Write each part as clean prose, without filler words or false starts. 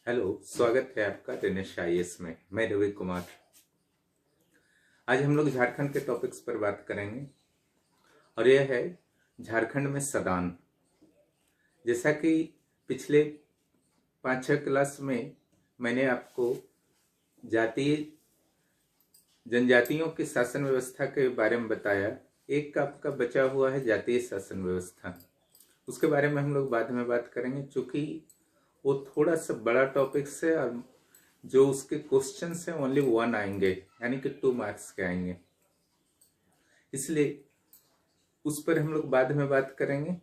Hello, स्वागत है आपका दिनेश आईएएस में। मैं रवि कुमार। आज हम लोग झारखंड के टॉपिक्स पर बात करेंगे और यह है झारखंड में सदान। जैसा कि पिछले 5-6 क्लास में मैंने आपको जातीय जनजातियों की शासन व्यवस्था के बारे में बताया, एक आपका बचा हुआ है जातीय शासन व्यवस्था। उसके बारे में हम लोग बाद में बात करेंगे, चूँकि वो थोड़ा सा बड़ा टॉपिक्स है और जो उसके क्वेश्चंस हैं ओनली 1 आएंगे, यानी कि 2 मार्क्स के आएंगे, इसलिए उस पर हम लोग बाद में बात करेंगे।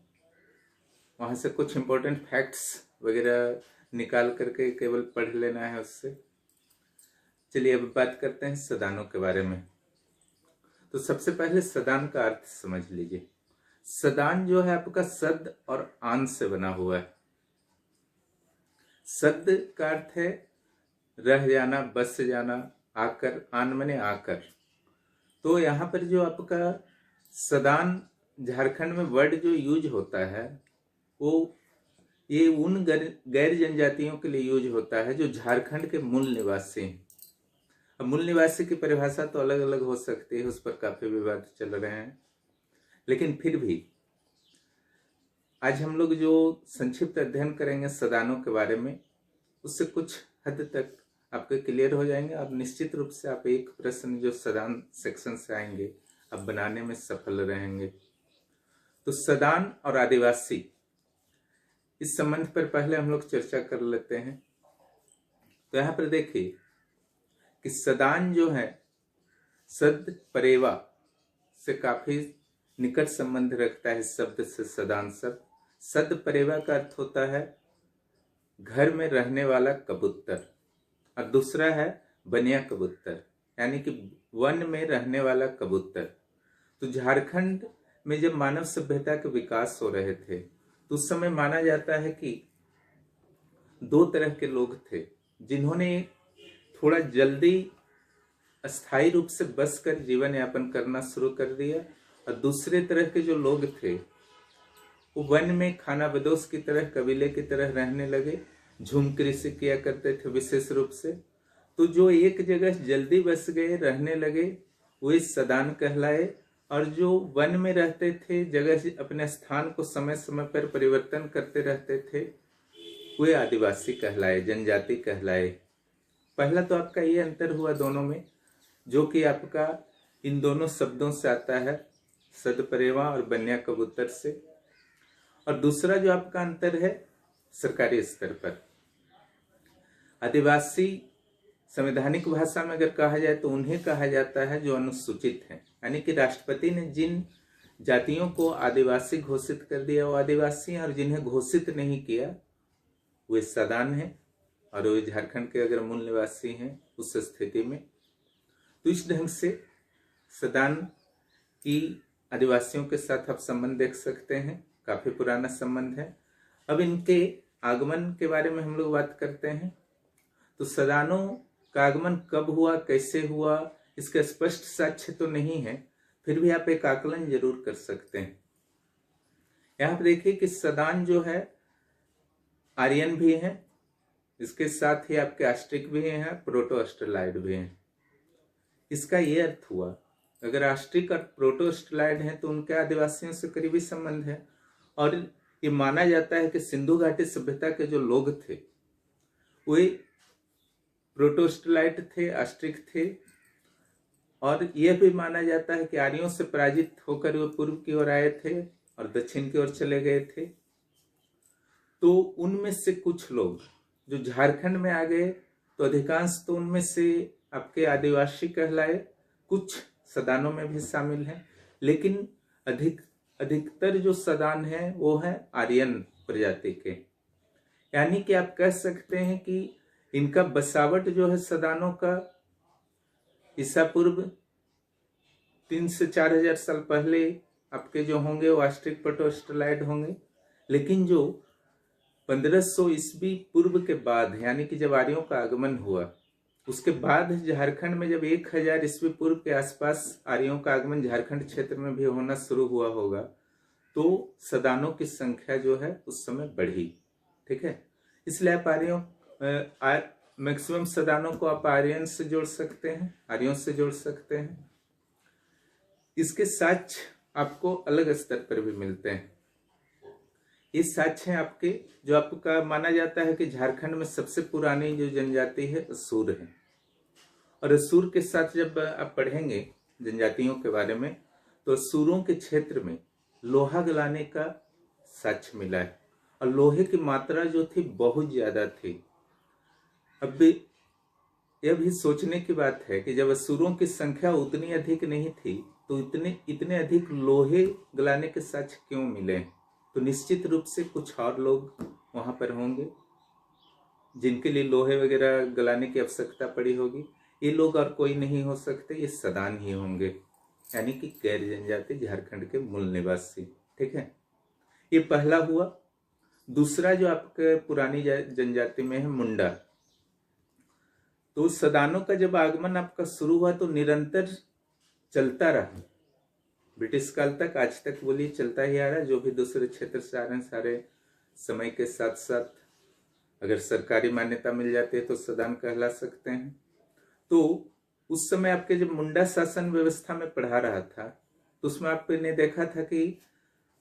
वहाँ से कुछ इंपॉर्टेंट फैक्ट्स वगैरह निकाल करके केवल पढ़ लेना है उससे। चलिए अब बात करते हैं सदानों के बारे में। तो सबसे पहले सदान का अर्थ समझ लीजिए। सदान जो है आपका सद और आन से बना हुआ है। सद का अर्थ है रह जाना, बस जाना, आकर, आन मने आकर। तो यहाँ पर जो आपका सदान झारखंड में वर्ड जो यूज होता है वो ये उन गैर जनजातियों के लिए यूज होता है जो झारखंड के मूल निवासी हैं। अब मूल निवासी की परिभाषा तो अलग अलग हो सकती है, उस पर काफी विवाद चल रहे हैं, लेकिन फिर भी आज हम लोग जो संक्षिप्त अध्ययन करेंगे सदानों के बारे में, उससे कुछ हद तक आपके क्लियर हो जाएंगे। अब निश्चित रूप से आप एक प्रश्न जो सदान सेक्शन से आएंगे अब बनाने में सफल रहेंगे। तो सदान और आदिवासी, इस संबंध पर पहले हम लोग चर्चा कर लेते हैं। तो यहाँ पर देखिए कि सदान जो है सद परेवा से काफी निकट संबंध रखता है शब्द से। सदान शब्द सद परेवा का अर्थ होता है घर में रहने वाला कबूतर, और दूसरा है बनिया कबूतर, यानी कि वन में रहने वाला कबूतर। तो झारखंड में जब मानव सभ्यता के विकास हो रहे थे तो उस समय माना जाता है कि 2 तरह के लोग थे जिन्होंने थोड़ा जल्दी अस्थायी रूप से बस कर जीवन यापन करना शुरू कर दिया, और दूसरे तरह के जो लोग थे वो वन में खाना बदोश की तरह, कबीले की तरह रहने लगे, झूम कृषि किया करते थे विशेष रूप से। तो जो एक जगह जल्दी बस गए, रहने लगे, वे सदान कहलाए, और जो वन में रहते थे, जगह अपने स्थान को समय समय पर परिवर्तन करते रहते थे, वे आदिवासी कहलाए, जनजाति कहलाए। पहला तो आपका ये अंतर हुआ दोनों में, जो कि आपका इन दोनों शब्दों से आता है, सदपरेवा और बनिया कबूतर से। और दूसरा जो आपका अंतर है सरकारी स्तर पर। आदिवासी संवैधानिक भाषा में अगर कहा जाए तो उन्हें कहा जाता है जो अनुसूचित हैं, यानी कि राष्ट्रपति ने जिन जातियों को आदिवासी घोषित कर दिया वो आदिवासी हैं, और जिन्हें घोषित नहीं किया वे सदान हैं, और वे झारखंड के अगर मूल निवासी हैं उस स्थिति में। तो इस ढंग से सदान की आदिवासियों के साथ आप संबंध देख सकते हैं, काफी पुराना संबंध है। अब इनके आगमन के बारे में हम लोग बात करते हैं। तो सदानों का आगमन कब हुआ, कैसे हुआ, इसका स्पष्ट साक्ष्य तो नहीं है, फिर भी आप एक आकलन जरूर कर सकते हैं। यहाँ पर देखिए कि सदान जो है आर्यन भी है, इसके साथ ही आपके आस्ट्रिक भी हैं, प्रोटो ऑस्ट्रेलॉइड भी हैं। इसका ये अर्थ हुआ अगर आस्ट्रिक और प्रोटो ऑस्ट्रेलॉइड हैं तो उनके आदिवासियों से करीबी संबंध है, और ये माना जाता है कि सिंधु घाटी सभ्यता के जो लोग थे वे प्रोटो ऑस्ट्रेलॉइड थे, आस्ट्रिक थे, और यह भी माना जाता है कि आर्यों से पराजित होकर वे पूर्व की ओर आए थे और दक्षिण की ओर चले गए थे। तो उनमें से कुछ लोग जो झारखंड में आ गए तो अधिकांश तो उनमें से आपके आदिवासी कहलाए, कुछ सदानों में भी शामिल हैं, लेकिन अधिकतर जो सदान हैं वो हैं आर्यन प्रजाति के। यानी कि आप कह सकते हैं कि इनका बसावट जो है सदानों का ईसा पूर्व 3 से 4 हजार साल पहले आपके जो होंगे वो आस्ट्रिक प्रोटो ऑस्ट्रेलॉइड होंगे, लेकिन जो 1500 ईस्वी पूर्व के बाद, यानी कि जब आर्यों का आगमन हुआ उसके बाद झारखंड में जब 1000 ईस्वी पूर्व के आसपास आर्यों का आगमन झारखंड क्षेत्र में भी होना शुरू हुआ होगा, तो सदानों की संख्या जो है उस समय बढ़ी। ठीक है, इसलिए आप आर्यों मैक्सिमम सदानों को आप आर्यन से जोड़ सकते हैं, आर्यों से जोड़ सकते हैं। इसके साक्ष्य आपको अलग स्तर पर भी मिलते हैं। ये साक्ष्य हैं आपके, जो आपका माना जाता है कि झारखंड में सबसे पुरानी जो जनजाति है असुर है। और असुर के साथ जब आप पढ़ेंगे जनजातियों के बारे में, तो असुरों के क्षेत्र में लोहा गलाने का साक्ष्य मिला है, और लोहे की मात्रा जो थी बहुत ज्यादा थी। अब भी यह भी सोचने की बात है कि जब असुरों की संख्या उतनी अधिक नहीं थी, तो इतने अधिक लोहे गलाने के साक्ष्य क्यों मिले? तो निश्चित रूप से कुछ और लोग वहां पर होंगे जिनके लिए लोहे वगैरह गलाने की आवश्यकता पड़ी होगी। ये लोग और कोई नहीं हो सकते, ये सदान ही होंगे, यानी कि गैर जनजाति झारखंड के मूल निवासी। ठीक है, ये पहला हुआ। दूसरा जो आपके पुरानी जनजाति में है मुंडा। तो सदानों का जब आगमन आपका शुरू हुआ तो निरंतर चलता रहा, ब्रिटिश काल तक, आज तक बोलिए चलता ही आ रहा है। जो भी दूसरे क्षेत्र से आ रहे हैं सारे समय के साथ साथ अगर सरकारी मान्यता मिल जाती है तो सदान कहला सकते हैं। तो उस समय आपके जब मुंडा शासन व्यवस्था में पढ़ा रहा था, तो उसमें आपने देखा था कि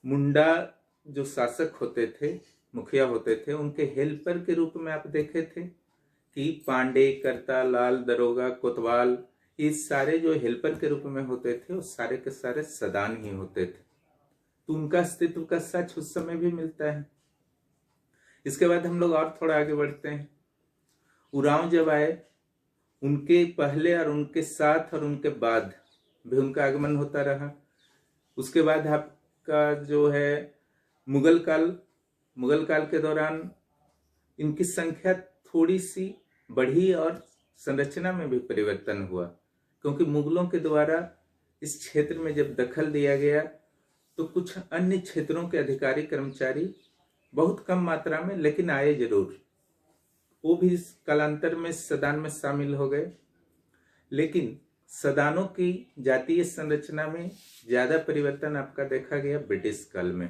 मुंडा जो शासक होते थे, मुखिया होते थे, उनके हेल्पर के रूप में आप देखे थे कि पांडे, करता, लाल, दरोगा, कोतवाल, ये सारे जो हेल्पर के रूप में होते थे वो सारे के सारे सदान ही होते थे। तो उनका अस्तित्व का सच उस समय भी मिलता है। इसके बाद हम लोग और थोड़ा आगे बढ़ते हैं। उरांव जब आए, उनके पहले और उनके साथ और उनके बाद भी उनका आगमन होता रहा। उसके बाद आपका जो है मुगल काल के दौरान इनकी संख्या थोड़ी सी बढ़ी और संरचना में भी परिवर्तन हुआ, क्योंकि मुगलों के द्वारा इस क्षेत्र में जब दखल दिया गया तो कुछ अन्य क्षेत्रों के अधिकारी कर्मचारी बहुत कम मात्रा में लेकिन आए जरूर, वो भी कालांतर में सदान में शामिल हो गए। लेकिन सदानों की जातीय संरचना में ज्यादा परिवर्तन आपका देखा गया ब्रिटिश काल में,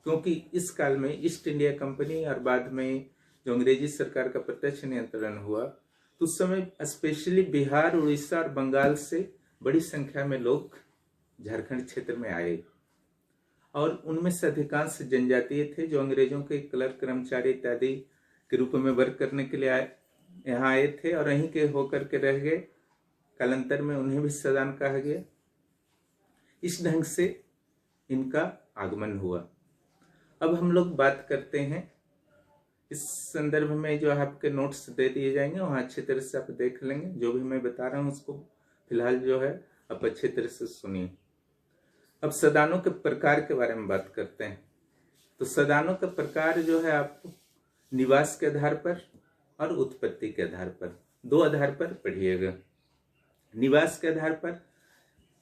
क्योंकि इस काल में ईस्ट इंडिया कंपनी और बाद में जो अंग्रेजी सरकार का प्रत्यक्ष नियंत्रण हुआ, तो उस समय स्पेशली बिहार, उड़ीसा और बंगाल से बड़ी संख्या में लोग झारखंड क्षेत्र में आए, और उनमें से अधिकांश जनजातीय थे जो अंग्रेजों के क्लर्क, कर्मचारी इत्यादि के रूप में वर्क करने के लिए यहाँ आए थे और यहीं के होकर के रह गए। कालांतर में उन्हें भी सदान कहा गया। इस ढंग से इनका आगमन हुआ। अब हम लोग बात करते हैं, इस संदर्भ में जो आपके नोट्स दे दिए जाएंगे वहां अच्छी तरह से आप देख लेंगे। जो भी मैं बता रहा हूं उसको फिलहाल जो है आप अच्छी तरह से सुनिए। अब सदानों के प्रकार के बारे में बात करते हैं। तो सदानों का प्रकार जो है आपको निवास के आधार पर और उत्पत्ति के आधार पर, दो आधार पर पढ़िएगा। निवास के आधार पर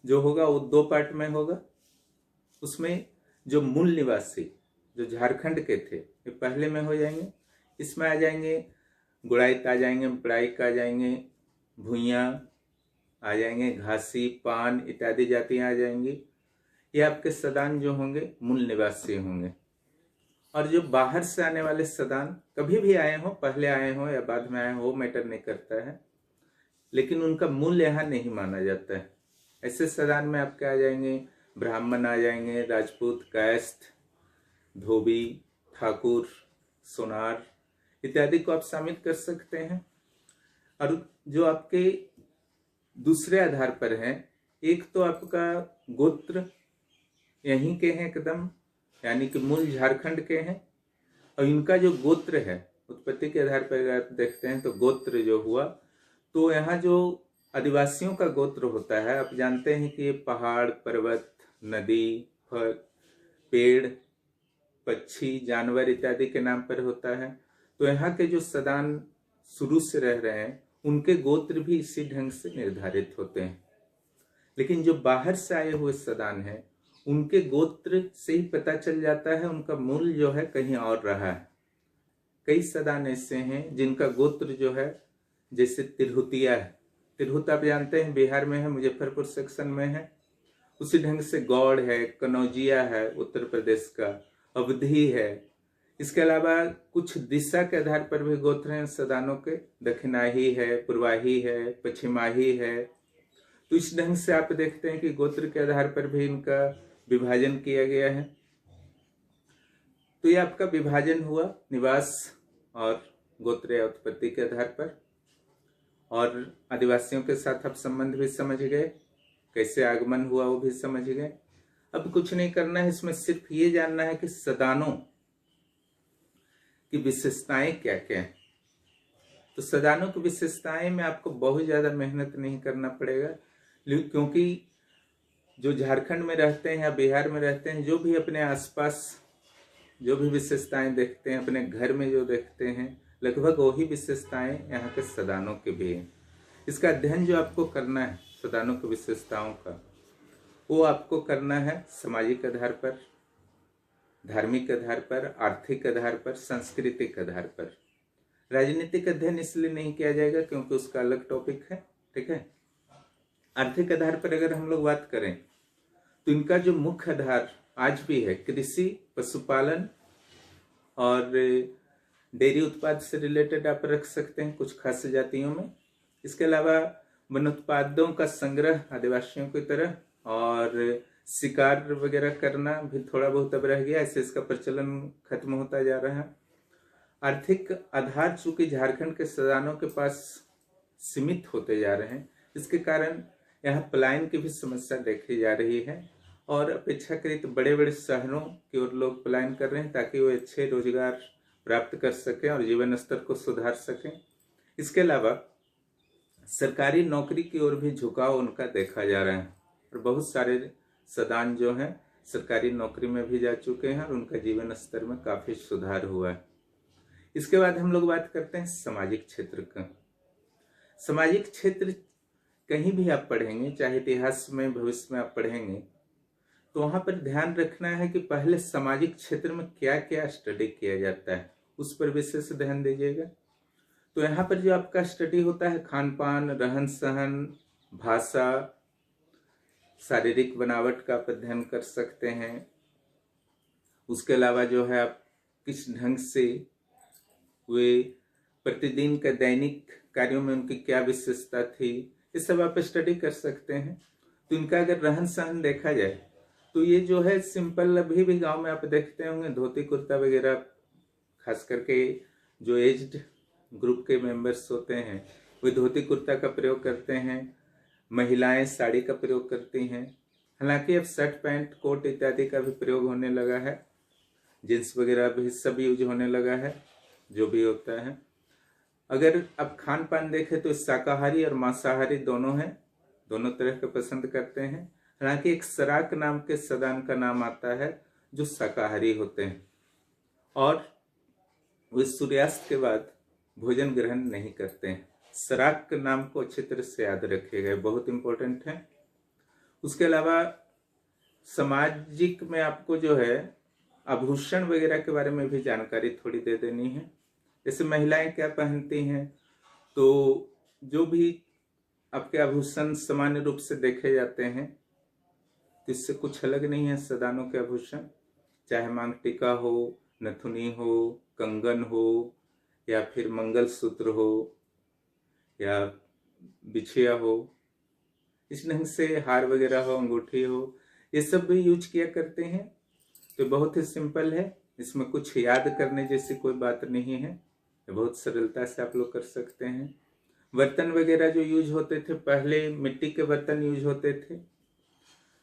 जो होगा वो दो पार्ट में होगा। उसमें जो मूल निवासी जो झारखंड के थे ये पहले में हो जाएंगे। इसमें आ जाएंगे गुड़ाइत, आ जाएंगे पड़ाइक, आ जाएंगे भुइयां, आ जाएंगे घासी, पान इत्यादि जातियां आ जाएंगी। ये आपके सदान जो होंगे मूल निवासी होंगे। और जो बाहर से आने वाले सदान कभी भी आए हो, पहले आए हो या बाद में आए हो, मैटर नहीं करता है, लेकिन उनका मूल यहाँ नहीं माना जाता है। ऐसे सदान में आपके आ जाएंगे ब्राह्मण, आ जाएंगे राजपूत, कायस्थ, धोबी, ठाकुर, सोनार इत्यादि को आप शामिल कर सकते हैं। और जो आपके दूसरे आधार पर हैं, एक तो आपका गोत्र यहीं के हैं एकदम, यानी कि मूल झारखंड के हैं, और इनका जो गोत्र है उत्पत्ति के आधार पर आप देखते हैं तो गोत्र जो हुआ, तो यहाँ जो आदिवासियों का गोत्र होता है, आप जानते हैं कि ये पहाड़, पर्वत, नदी, फल, पेड़, पक्षी, जानवर इत्यादि के नाम पर होता है। तो यहाँ के जो सदान शुरू से रह रहे हैं उनके गोत्र भी इसी ढंग से निर्धारित होते हैं। लेकिन जो बाहर से आए हुए सदान हैं उनके गोत्र से ही पता चल जाता है उनका मूल जो है कहीं और रहा है। कई सदान ऐसे हैं जिनका गोत्र जो है, जैसे तिरहुतिया है, तिरहुत आप जानते हैं बिहार में है, मुजफ्फरपुर सेक्शन में है। उसी ढंग से गौड़ है, कनौजिया है उत्तर प्रदेश का, अवधी है, इसके अलावा कुछ दिशा के आधार पर भी गोत्र हैं सदानों के, दक्षिणाही है, पूर्वाही है, पश्चिमाही है। तो इस ढंग से आप देखते हैं कि गोत्र के आधार पर भी इनका विभाजन किया गया है। तो ये आपका विभाजन हुआ निवास और गोत्र या उत्पत्ति के आधार पर। और आदिवासियों के साथ आप संबंध भी समझ गए, कैसे आगमन हुआ वो भी समझ गए। अब कुछ नहीं करना है, इसमें सिर्फ ये जानना है कि सदानों की विशेषताएं क्या क्या है। तो सदानों की विशेषताएं में आपको बहुत ज्यादा मेहनत नहीं करना पड़ेगा, क्योंकि जो झारखंड में रहते हैं या बिहार में रहते हैं, जो भी अपने आसपास जो भी विशेषताएं देखते हैं, अपने घर में जो देखते हैं, लगभग वही विशेषताएं यहाँ के सदानों के भी हैं। इसका अध्ययन जो आपको करना है सदानों की विशेषताओं का, वो आपको करना है सामाजिक आधार पर, धार्मिक आधार पर, आर्थिक आधार पर, सांस्कृतिक आधार पर। राजनीतिक अध्ययन इसलिए नहीं किया जाएगा क्योंकि उसका अलग टॉपिक है, ठीक है। आर्थिक आधार पर अगर हम लोग बात करें तो इनका जो मुख्य आधार आज भी है कृषि, पशुपालन और डेयरी उत्पाद से रिलेटेड आप रख सकते हैं कुछ खास जातियों में। इसके अलावा वन उत्पादों का संग्रह आदिवासियों की तरह, और शिकार वगैरह करना भी थोड़ा बहुत अब रह गया, ऐसे इसका प्रचलन खत्म होता जा रहा है। आर्थिक आधार चूंकि झारखंड के सदानों के पास सीमित होते जा रहे हैं, इसके कारण यहाँ पलायन की भी समस्या देखी जा रही है और अपेक्षाकृत बड़े बड़े शहरों की ओर लोग पलायन कर रहे हैं ताकि वो अच्छे रोजगार प्राप्त कर सकें और जीवन स्तर को सुधार सकें। इसके अलावा सरकारी नौकरी की ओर भी झुकाव उनका देखा जा रहा है और बहुत सारे सदान जो हैं सरकारी नौकरी में भी जा चुके हैं और उनका जीवन स्तर में काफी सुधार हुआ है। इसके बाद हम लोग बात करते हैं सामाजिक क्षेत्र का। सामाजिक क्षेत्र कहीं भी आप पढ़ेंगे, चाहे इतिहास में भविष्य में आप पढ़ेंगे, तो वहां पर ध्यान रखना है कि पहले सामाजिक क्षेत्र में क्या क्या स्टडी किया जाता है, उस पर विशेष ध्यान दीजिएगा। तो यहाँ पर जो आपका स्टडी होता है खान पान, रहन सहन, भाषा, शारीरिक बनावट का आप अध्ययन कर सकते हैं। उसके अलावा जो है आप किस ढंग से वे प्रतिदिन के दैनिक कार्यों में उनकी क्या विशेषता थी, ये सब आप स्टडी कर सकते हैं। तो इनका अगर रहन सहन देखा जाए तो ये जो है सिंपल, अभी भी गांव में आप देखते होंगे धोती कुर्ता वगैरह, खास करके जो एज्ड ग्रुप के मेंबर्स होते हैं वे धोती कुर्ता का प्रयोग करते हैं। महिलाएं साड़ी का प्रयोग करती हैं। हालांकि अब शर्ट पैंट कोट इत्यादि का भी प्रयोग होने लगा है, जींस वगैरह भी सब यूज होने लगा है, जो भी होता है। अगर अब खान पान देखें तो शाकाहारी और मांसाहारी दोनों हैं, दोनों तरह के पसंद करते हैं। हालांकि एक सराक नाम के सदान का नाम आता है जो शाकाहारी होते हैं और वे सूर्यास्त के बाद भोजन ग्रहण नहीं करते हैं। सराक के नाम को अच्छी तरह से याद रखिएगा, बहुत इंपॉर्टेंट है। उसके अलावा सामाजिक में आपको जो है आभूषण वगैरह के बारे में भी जानकारी थोड़ी दे देनी है। जैसे महिलाएं क्या पहनती हैं, तो जो भी आपके आभूषण सामान्य रूप से देखे जाते हैं तो इससे कुछ अलग नहीं है सदानों के आभूषण, चाहे मांग टीका हो, नथुनी हो, कंगन हो, या फिर मंगलसूत्र हो या बिछिया हो, इस ढंग से हार वगैरह हो, अंगूठी हो, ये सब भी यूज किया करते हैं। तो बहुत ही सिंपल है, इसमें कुछ याद करने जैसी कोई बात नहीं है, बहुत सरलता से आप लोग कर सकते हैं। बर्तन वगैरह जो यूज होते थे, पहले मिट्टी के बर्तन यूज होते थे,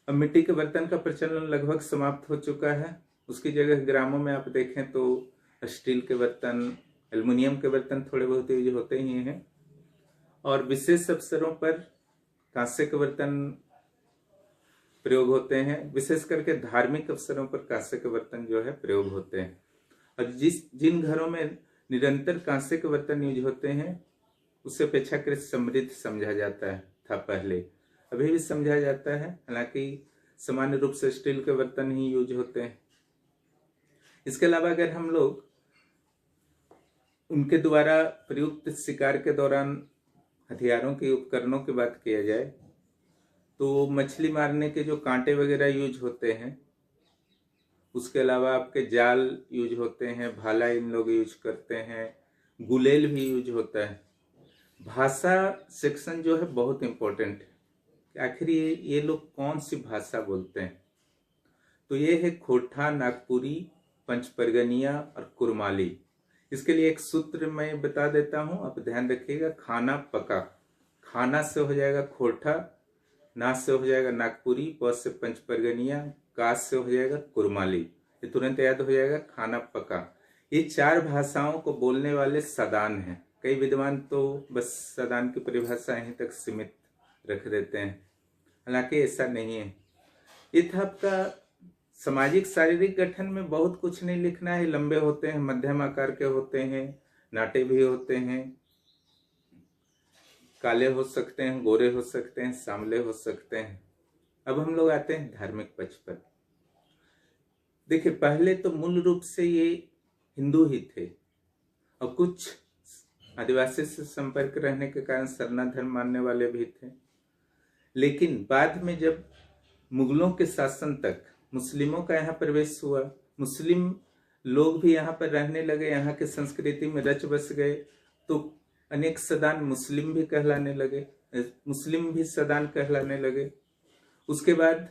अब मिट्टी के बर्तन का प्रचलन लगभग समाप्त हो चुका है। उसकी जगह ग्रामों में आप देखें तो स्टील के बर्तन, एल्युमिनियम के बर्तन थोड़े बहुत यूज होते ही हैं और विशेष अवसरों पर कांसे के बर्तन प्रयोग होते हैं। विशेष करके धार्मिक अवसरों पर कांसे के बर्तन जो है प्रयोग होते हैं और जिन घरों में निरंतर कांसे के बर्तन यूज होते हैं उसे अपेक्षाकृत समृद्ध समझा जाता है था पहले, अभी भी समझा जाता है। हालांकि सामान्य रूप से स्टील के बर्तन ही यूज होते हैं। इसके अलावा अगर हम लोग उनके द्वारा प्रयुक्त शिकार के दौरान हथियारों के उपकरणों की बात किया जाए तो मछली मारने के जो कांटे वगैरह यूज होते हैं उसके अलावा आपके जाल यूज होते हैं, भाला इन लोग यूज करते हैं, गुलेल भी यूज होता है। भाषा सेक्शन जो है बहुत इम्पोर्टेंट है। आखिर ये लोग कौन सी भाषा बोलते हैं? तो ये है खोरठा, नागपुरी, पंचपरगनिया और कुरमाली। इसके लिए एक सूत्र मैं बता देता हूं, आप ध्यान रखिएगा। खाना पका, खाना से हो जाएगा खोरठा, ना से हो जाएगा नागपुरी, प से पंचपरगनिया, का से हो जाएगा कुरमाली। ये तुरंत याद हो जाएगा, खाना पका। ये 4 भाषाओं को बोलने वाले सदान हैं। कई विद्वान तो बस सदान की परिभाषा यहीं तक सीमित रख देते हैं, हालांकि ऐसा नहीं है। ये था आपका सामाजिक शारीरिक गठन में बहुत कुछ नहीं लिखना है। लंबे होते हैं, मध्यम आकार के होते हैं, नाटे भी होते हैं, काले हो सकते हैं, गोरे हो सकते हैं, सांवले हो सकते हैं। अब हम लोग आते हैं धार्मिक पक्ष पर। देखिए, पहले तो मूल रूप से ये हिंदू ही थे और कुछ आदिवासी से संपर्क रहने के कारण सरना धर्म मानने वाले भी थे। लेकिन बाद में जब मुगलों के शासन तक मुस्लिमों का यहाँ प्रवेश हुआ, मुस्लिम लोग भी यहाँ पर रहने लगे, यहाँ के संस्कृति में रच बस गए, तो अनेक सदान मुस्लिम भी कहलाने लगे, मुस्लिम भी सदान कहलाने लगे। उसके बाद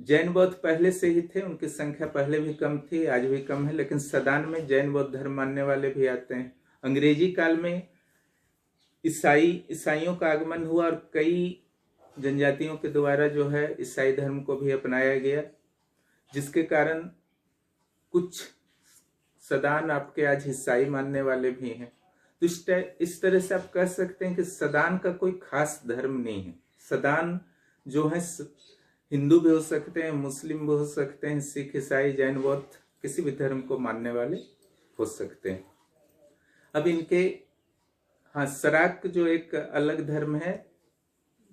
जैन बौद्ध पहले से ही थे, उनकी संख्या पहले भी कम थी, आज भी कम है, लेकिन सदान में जैन बौद्ध धर्म मानने वाले भी आते हैं। अंग्रेजी काल में ईसाइयों का आगमन हुआ और कई जनजातियों के द्वारा जो है ईसाई धर्म को भी अपनाया गया, जिसके कारण कुछ सदान आपके आज ईसाई मानने वाले भी हैं। तो इस तरह से आप कह सकते हैं कि सदान का कोई खास धर्म नहीं है। सदान जो है हिंदू भी हो सकते हैं, मुस्लिम भी हो सकते हैं, सिख, ईसाई, जैन, बौद्ध, किसी भी धर्म को मानने वाले हो सकते हैं। अब इनके सराक जो एक अलग धर्म है,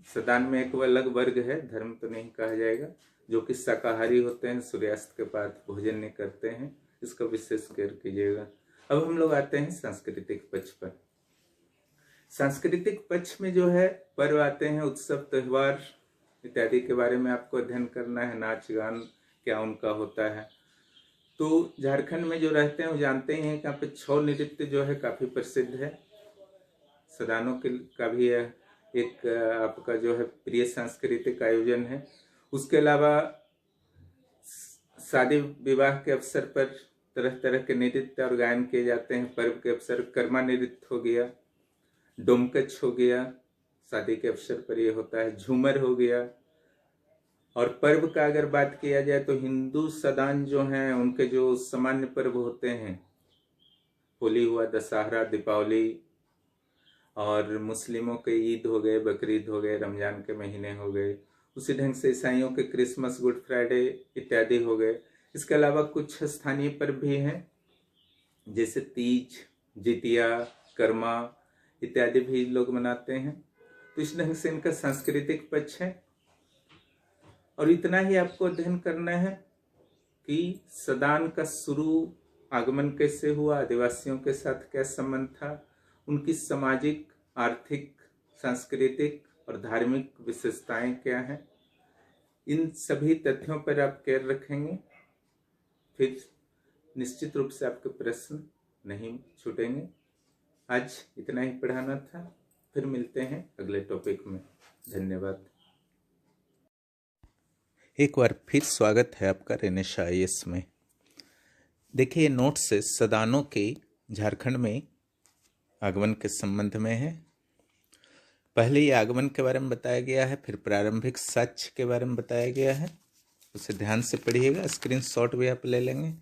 सदान में एक अलग वर्ग है, धर्म तो नहीं कहा जाएगा, जो कि शाकाहारी होते हैं, सूर्यास्त के बाद भोजन नहीं करते हैं, इसका विशेष केयर कीजिएगा। अब हम लोग आते हैं सांस्कृतिक पक्ष पर। सांस्कृतिक पक्ष में जो है पर्व आते हैं, उत्सव, त्योहार इत्यादि के बारे में आपको अध्ययन करना है। नाच गान क्या उनका होता है। तो झारखंड में जो रहते हैं वो जानते ही हैं कि यहाँ पे छौ नृत्य जो है काफी प्रसिद्ध है। सदानों का भी एक आपका जो है प्रिय सांस्कृतिक आयोजन है। उसके अलावा शादी विवाह के अवसर पर तरह तरह के नृत्य और गायन किए जाते हैं। पर्व के अवसर कर्मा नृत्य हो गया, डोमकच हो गया, शादी के अवसर पर ये होता है, झूमर हो गया। और पर्व का अगर बात किया जाए तो हिंदू सदान जो हैं उनके जो सामान्य पर्व होते हैं, होली हुआ, दशहरा, दीपावली, और मुस्लिमों के ईद हो गए, बकरीद हो गए, रमजान के महीने हो गए। उसी ढंग से ईसाइयों के क्रिसमस, गुड फ्राइडे इत्यादि हो गए। इसके अलावा कुछ स्थानीय पर्व भी हैं, जैसे तीज, जितिया, कर्मा इत्यादि भी लोग मनाते हैं। तो इस ढंग से इनका सांस्कृतिक पक्ष है। और इतना ही आपको अध्ययन करना है कि सदान का शुरू आगमन कैसे हुआ, आदिवासियों के साथ क्या संबंध था, उनकी सामाजिक, आर्थिक, सांस्कृतिक और धार्मिक विशेषताएं क्या हैं। इन सभी तथ्यों पर आप केयर रखेंगे, फिर निश्चित रूप से आपके प्रश्न नहीं छूटेंगे। आज इतना ही पढ़ाना था, फिर मिलते हैं अगले टॉपिक में। धन्यवाद। एक बार फिर स्वागत है आपका रेनेशा IAS में। देखिए, ये नोट्स से सदानों के झारखंड में आगमन के संबंध में है। पहले ये आगमन के बारे में बताया गया है, फिर प्रारंभिक साक्ष्य के बारे में बताया गया है, उसे ध्यान से पढ़िएगा, स्क्रीनशॉट भी आप ले लेंगे।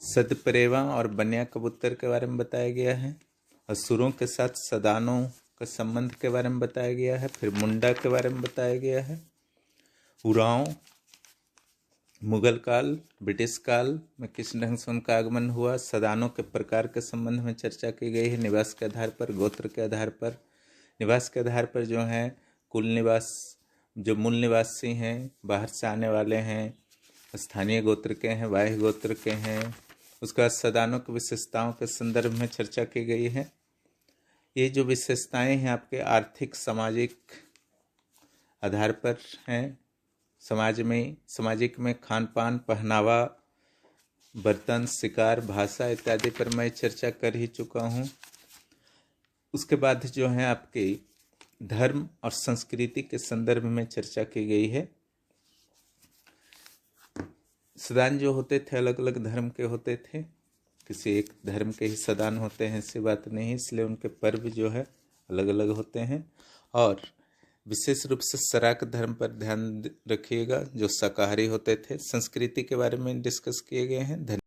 सदपरेवा और बनिया कबूतर के बारे में बताया गया है। असुरों के साथ सदानों का संबंध के बारे में बताया गया है। फिर मुंडा के बारे में बताया गया है। उरांव, मुगल काल, ब्रिटिश काल में किस ढंग से उनका आगमन हुआ। सदानों के प्रकार के संबंध में चर्चा की गई है, निवास के आधार पर, गोत्र के आधार पर। निवास के आधार पर जो है कुल निवास, जो मूल निवासी हैं, बाहर से आने वाले हैं, स्थानीय गोत्र के हैं, बाह्य गोत्र के हैं। उसके बाद सदानों की विशेषताओं के संदर्भ में चर्चा की गई है। ये जो विशेषताएं हैं आपके आर्थिक, सामाजिक आधार पर हैं। सामाजिक में खान पान, पहनावा, बर्तन, शिकार, भाषा इत्यादि पर मैं चर्चा कर ही चुका हूँ। उसके बाद जो है आपके धर्म और संस्कृति के संदर्भ में चर्चा की गई है। सदान जो होते थे अलग अलग धर्म के होते थे, किसी एक धर्म के ही सदान होते हैं ऐसी बात नहीं, इसलिए उनके पर्व जो है अलग अलग होते हैं। और विशेष रूप से सराक धर्म पर ध्यान रखिएगा, जो शाकाहारी होते थे। संस्कृति के बारे में डिस्कस किए गए हैं। धन्यवाद।